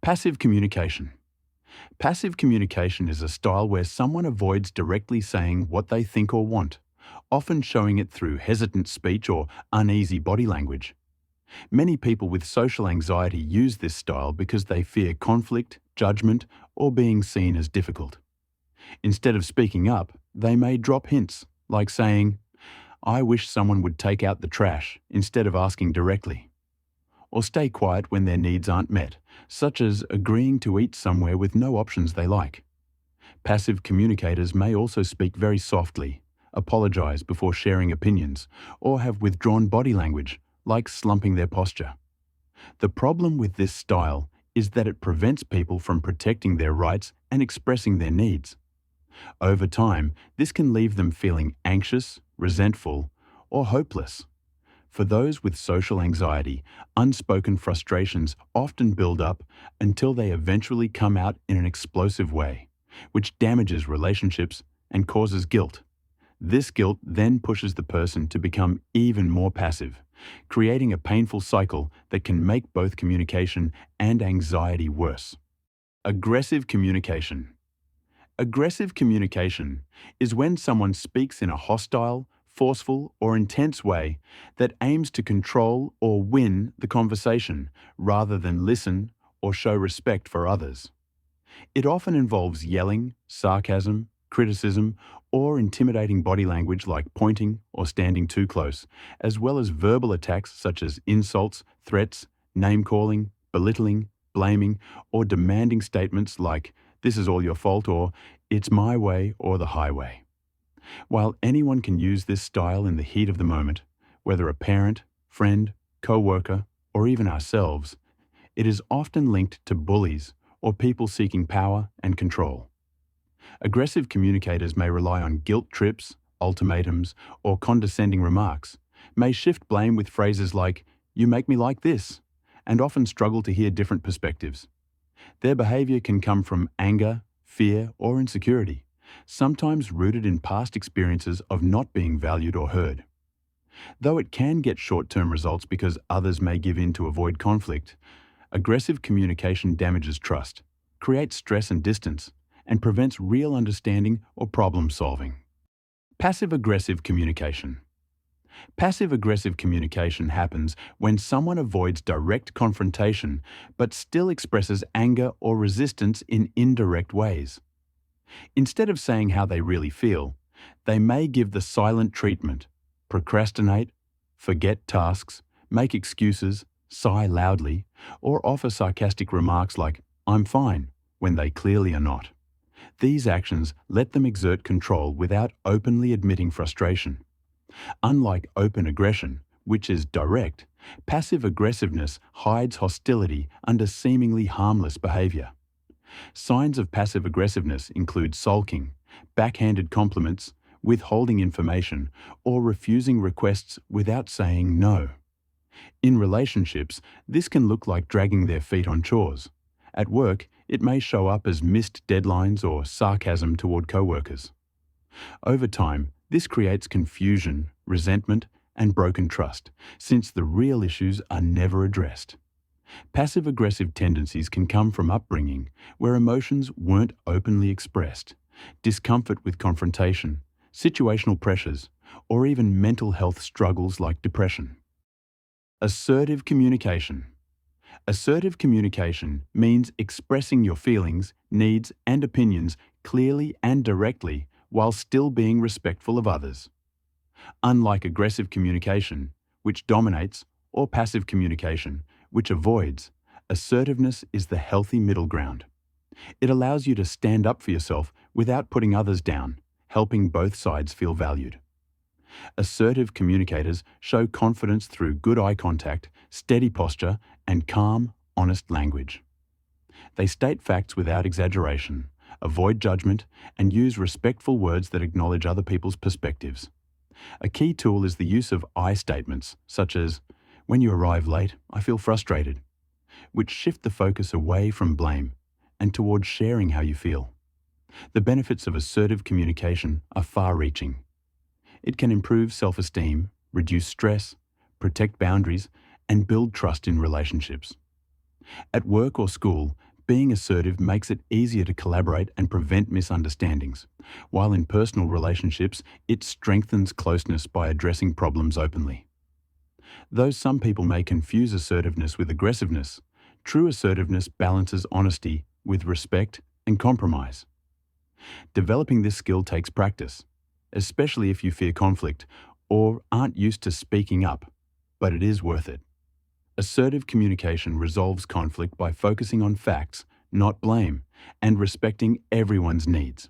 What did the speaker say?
Passive communication. Passive communication is a style where someone avoids directly saying what they think or want, often showing it through hesitant speech or uneasy body language. Many people with social anxiety use this style because they fear conflict, judgment, or being seen as difficult. Instead of speaking up, they may drop hints, like saying, "I wish someone would take out the trash," instead of asking directly. Or stay quiet when their needs aren't met, such as agreeing to eat somewhere with no options they like. Passive communicators may also speak very softly, apologize before sharing opinions, or have withdrawn body language, like slumping their posture. The problem with this style is that it prevents people from protecting their rights and expressing their needs. Over time, this can leave them feeling anxious, resentful, or hopeless. For those with social anxiety, unspoken frustrations often build up until they eventually come out in an explosive way, which damages relationships and causes guilt. This guilt then pushes the person to become even more passive, creating a painful cycle that can make both communication and anxiety worse. Aggressive communication. Aggressive communication is when someone speaks in a hostile, forceful, or intense way that aims to control or win the conversation rather than listen or show respect for others. It often involves yelling, sarcasm, criticism, or intimidating body language like pointing or standing too close, as well as verbal attacks such as insults, threats, name-calling, belittling, blaming, or demanding statements like, "This is all your fault," or "It's my way or the highway." While anyone can use this style in the heat of the moment, whether a parent, friend, co-worker, or even ourselves, it is often linked to bullies or people seeking power and control. Aggressive communicators may rely on guilt trips, ultimatums, or condescending remarks, may shift blame with phrases like, "You make me like this," and often struggle to hear different perspectives. Their behavior can come from anger, fear, or insecurity, sometimes rooted in past experiences of not being valued or heard. Though it can get short-term results because others may give in to avoid conflict, aggressive communication damages trust, creates stress and distance, and prevents real understanding or problem-solving. Passive-aggressive communication. Passive-aggressive communication happens when someone avoids direct confrontation but still expresses anger or resistance in indirect ways. Instead of saying how they really feel, they may give the silent treatment, procrastinate, forget tasks, make excuses, sigh loudly, or offer sarcastic remarks like, "I'm fine," when they clearly are not. These actions let them exert control without openly admitting frustration. Unlike open aggression, which is direct, passive aggressiveness hides hostility under seemingly harmless behavior. Signs of passive aggressiveness include sulking, backhanded compliments, withholding information, or refusing requests without saying no. In relationships, this can look like dragging their feet on chores. At work, it may show up as missed deadlines or sarcasm toward coworkers. Over time, this creates confusion, resentment, and broken trust, since the real issues are never addressed. Passive-aggressive tendencies can come from upbringing, where emotions weren't openly expressed, discomfort with confrontation, situational pressures, or even mental health struggles like depression. Assertive communication. Assertive communication means expressing your feelings, needs, and opinions clearly and directly while still being respectful of others. Unlike aggressive communication, which dominates, or passive communication, which avoids, assertiveness is the healthy middle ground. It allows you to stand up for yourself without putting others down, helping both sides feel valued. Assertive communicators show confidence through good eye contact, steady posture, and calm, honest language. They state facts without exaggeration, avoid judgment, and use respectful words that acknowledge other people's perspectives. A key tool is the use of I statements, such as, "When you arrive late, I feel frustrated," which shift the focus away from blame and towards sharing how you feel. The benefits of assertive communication are far-reaching. It can improve self-esteem, reduce stress, protect boundaries, and build trust in relationships. At work or school, Being assertive makes it easier to collaborate and prevent misunderstandings, while in personal relationships, it strengthens closeness by addressing problems openly. Though some people may confuse assertiveness with aggressiveness, true assertiveness balances honesty with respect and compromise. Developing this skill takes practice, especially if you fear conflict or aren't used to speaking up, but it is worth it. Assertive communication resolves conflict by focusing on facts, not blame, and respecting everyone's needs.